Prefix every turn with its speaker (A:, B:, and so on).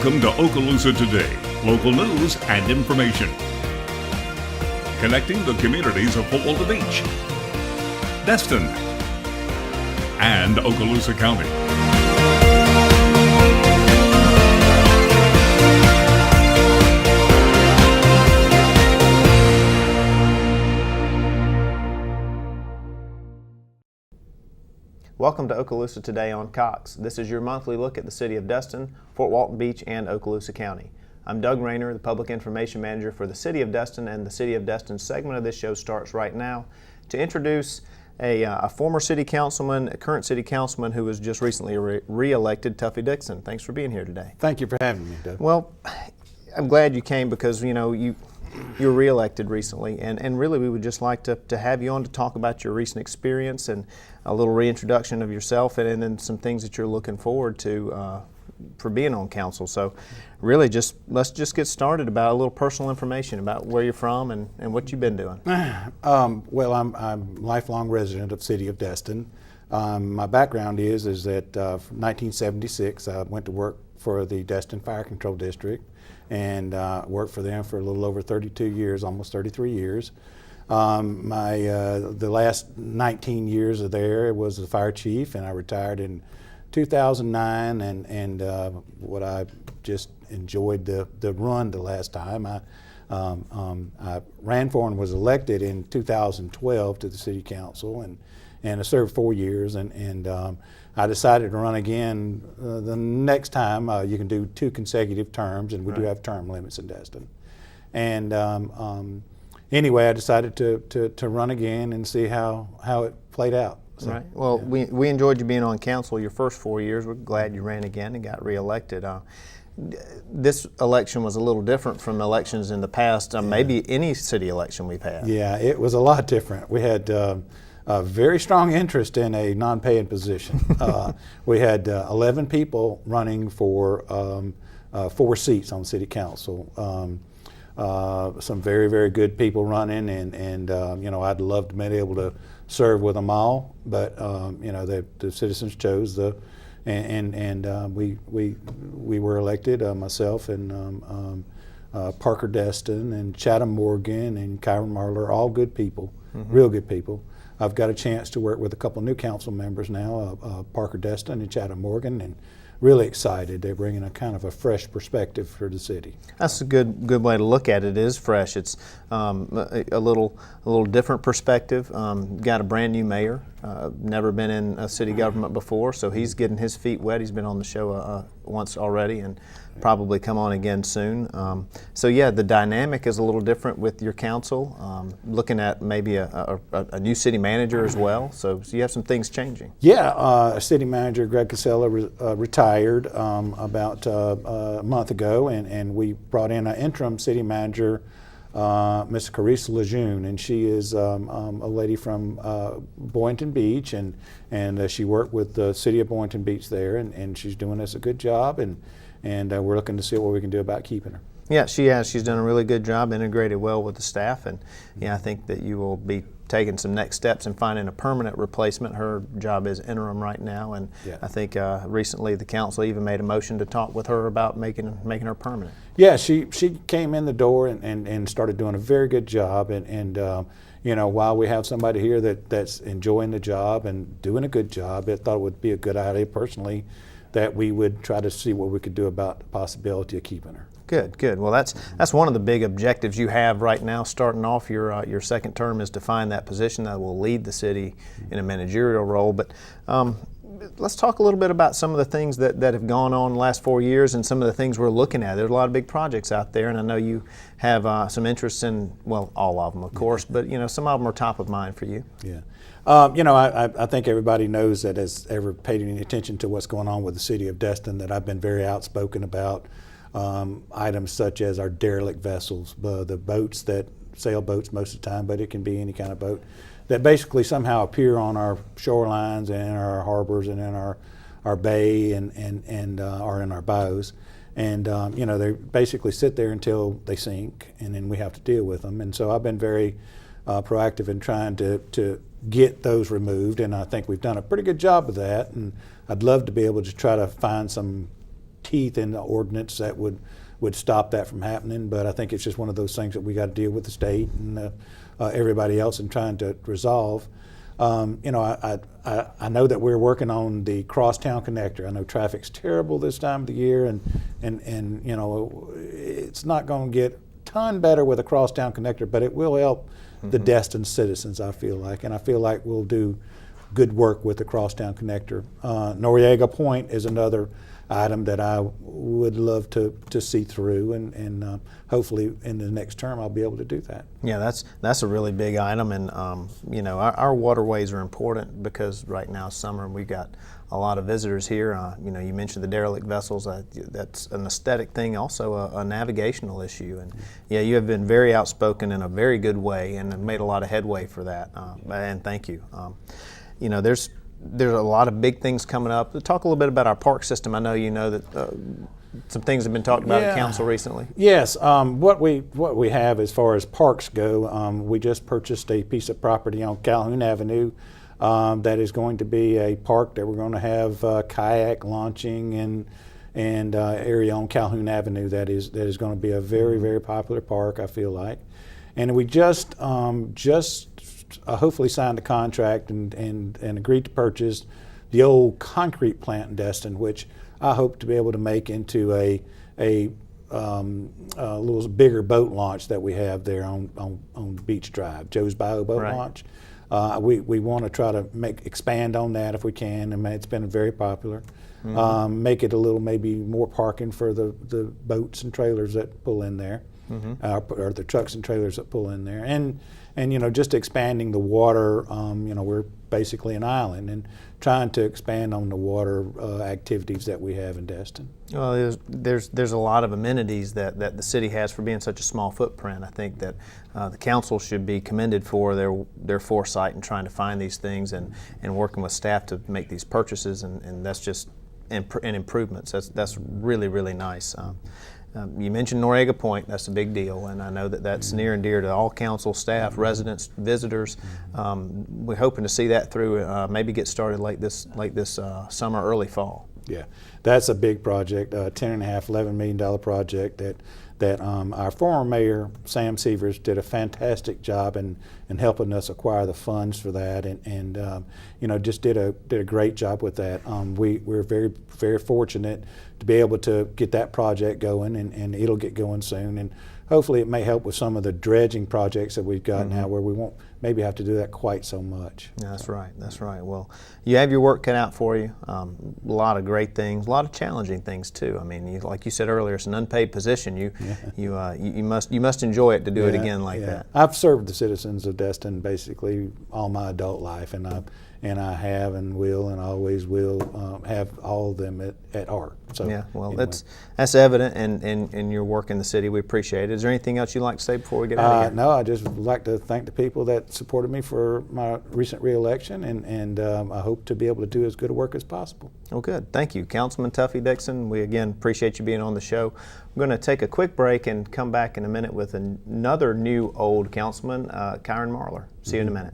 A: Welcome to Okaloosa Today, local news and information. Connecting the communities of Fort Walton Beach, Destin, and Okaloosa County.
B: Welcome to Okaloosa Today on Cox. This is your monthly look at the city of Destin, Fort Walton Beach, and Okaloosa County. I'm Doug Rayner, the Public Information Manager for the City of Destin, and the City of Destin segment of this show starts right now to introduce a former city councilman, a current city councilman who was just recently re-elected, Tuffy Dixon. Thanks for being here today.
C: Thank you for having me, Doug.
B: Well, I'm glad you came because, you know, you were re-elected recently, and really we would just like to have you on to talk about your recent experience and a little reintroduction of yourself and then some things that you're looking forward to for being on council. So really let's just get started about a little personal information about where you're from and what you've been doing.
C: Well, I'm a lifelong resident of the city of Destin. My background is that from 1976 I went to work for the Destin Fire Control District and worked for them for a little over 32 years, almost 33 years. The last 19 years of there was the fire chief, and I retired in 2009, and what I just enjoyed the run the last time. I ran for and was elected in 2012 to the city council, and I served 4 years, and I decided to run again the next time. You can do 2 consecutive terms, and we do have term limits in Destin. And anyway, I decided to run again and see how it played out. So,
B: right. Well,
C: yeah.
B: we enjoyed you being on council your first 4 years. We're glad you ran again and got re-elected. This election was a little different from elections in the past, maybe any city election we've had.
C: Yeah, it was a lot different. We had a very strong interest in a non-paying position. We had 11 people running for 4 seats on city council. Some very, very good people running, and you know, I'd love to be able to serve with them all, but you know, the citizens chose we were elected, myself and Parker Destin and Chatham Morgan and Kyron Marler, all good people, real good people. I've got a chance to work with a couple new council members now, Parker Destin and Chatham Morgan, and really excited. They're bringing a kind of a fresh perspective for the city.
B: That's a good way to look at it. It is fresh. It's a little different perspective. Got a brand new mayor. Never been in a city government before, so he's getting his feet wet. He's been on the show once already, and probably come on again soon. So yeah, the dynamic is a little different with your council. Looking at maybe a new city manager as well. So you have some things changing.
C: Yeah, city manager Greg Casella retired about a month ago, and we brought in an interim city manager, Ms. Carissa Lejeune, and she is a lady from Boynton Beach, and she worked with the city of Boynton Beach there, and she's doing us a good job, and we're looking to see what we can do about keeping her.
B: Yeah, she has. She's done a really good job, integrated well with the staff, and yeah, I think that you will be taking some next steps and finding a permanent replacement. Her job is interim right now, and yeah. I think recently the council even made a motion to talk with her about making her permanent. Yeah,
C: she came in the door and started doing a very good job, and you know, while we have somebody here that's enjoying the job and doing a good job, I thought it would be a good idea personally that we would try to see what we could do about the possibility of keeping her.
B: Good. Well, that's one of the big objectives you have right now. Starting off your second term is to find that position that will lead the city in a managerial role. But let's talk a little bit about some of the things that have gone on the last 4 years and some of the things we're looking at. There's a lot of big projects out there, and I know you have some interest in, well, all of them, of course, but you know, some of them are top of mind for you.
C: Yeah. You know, I think everybody knows that has ever paid any attention to what's going on with the city of Destin that I've been very outspoken about items such as our derelict vessels, the boats that sailboats most of the time, but it can be any kind of boat that basically somehow appear on our shorelines and in our harbors and in our bay and are in our bows. And you know, they basically sit there until they sink, and then we have to deal with them. And so I've been very proactive in trying to get those removed, and I think we've done a pretty good job of that. And I'd love to be able to try to find some teeth in the ordinance that would stop that from happening. But I think it's just one of those things that we got to deal with the state and everybody else in trying to resolve. You know, I know that we're working on the crosstown connector. I know traffic's terrible this time of the year, and you know, it's not going to get a ton better with a crosstown connector, but it will help the Destin citizens, I feel like, and I feel like we'll do good work with the crosstown connector. Noriega Point is another item that I would love to see through, and hopefully in the next term I'll be able to do that.
B: Yeah, that's a really big item, and you know, our waterways are important because right now summer and we've got a lot of visitors here. You know, you mentioned the derelict vessels. That's an aesthetic thing, also a navigational issue, and yeah, you have been very outspoken in a very good way and have made a lot of headway for that, and thank you. You know, there's a lot of big things coming up. Talk a little bit about our park system. I know you know that some things have been talked about at council recently.
C: Yes, what we have as far as parks go, we just purchased a piece of property on Calhoun Avenue that is going to be a park that we're going to have kayak launching and area on Calhoun Avenue that is going to be a very, very popular park, I feel like. And we just hopefully signed a contract and agreed to purchase the old concrete plant in Destin, which I hope to be able to make into a little bigger boat launch that we have there on Beach Drive, Joe's Bio Boat Launch. We want to try to expand on that if we can, and it's been very popular. Make it a little maybe more parking for the boats and trailers that pull in there, or the trucks and trailers that pull in there, and you know, just expanding the water. You know, we're basically an island, and trying to expand on the water activities that we have in Destin.
B: Well, there's a lot of amenities that the city has for being such a small footprint. I think that the council should be commended for their foresight in trying to find these things and working with staff to make these purchases, and that's just and improvements. That's really, really nice. You mentioned Noriega Point. That's a big deal, and I know that that's near and dear to all council staff, residents, visitors. We're hoping to see that through, maybe get started late this summer, early fall.
C: Yeah, that's a big project, $11 million project that our former mayor, Sam Severs, did a fantastic job in helping us acquire the funds for that, and you know, just did a great job with that. We're very, very fortunate to be able to get that project going, and it'll get going soon, and hopefully it may help with some of the dredging projects that we've got now, where we won't maybe have to do that quite so much.
B: Yeah, that's right. That's right. Well, you have your work cut out for you. A lot of great things, a lot of challenging things too. I mean, like you said earlier, it's an unpaid position. You must enjoy it to do it again like that.
C: I've served the citizens of Destin basically all my adult life, and I have and will and always will have all of them at heart. So
B: yeah, well,
C: anyway.
B: that's evident in your work in the city. We appreciate it. Is there anything else you'd like to say before we get out of here?
C: No, I just would like to thank the people that supported me for my recent re-election, and I hope to be able to do as good a work as possible.
B: Well, good. Thank you, Councilman Tuffy Dixon. We again appreciate you being on the show. We're going to take a quick break and come back in a minute with another new old councilman, Kyron Marler. See you in a minute.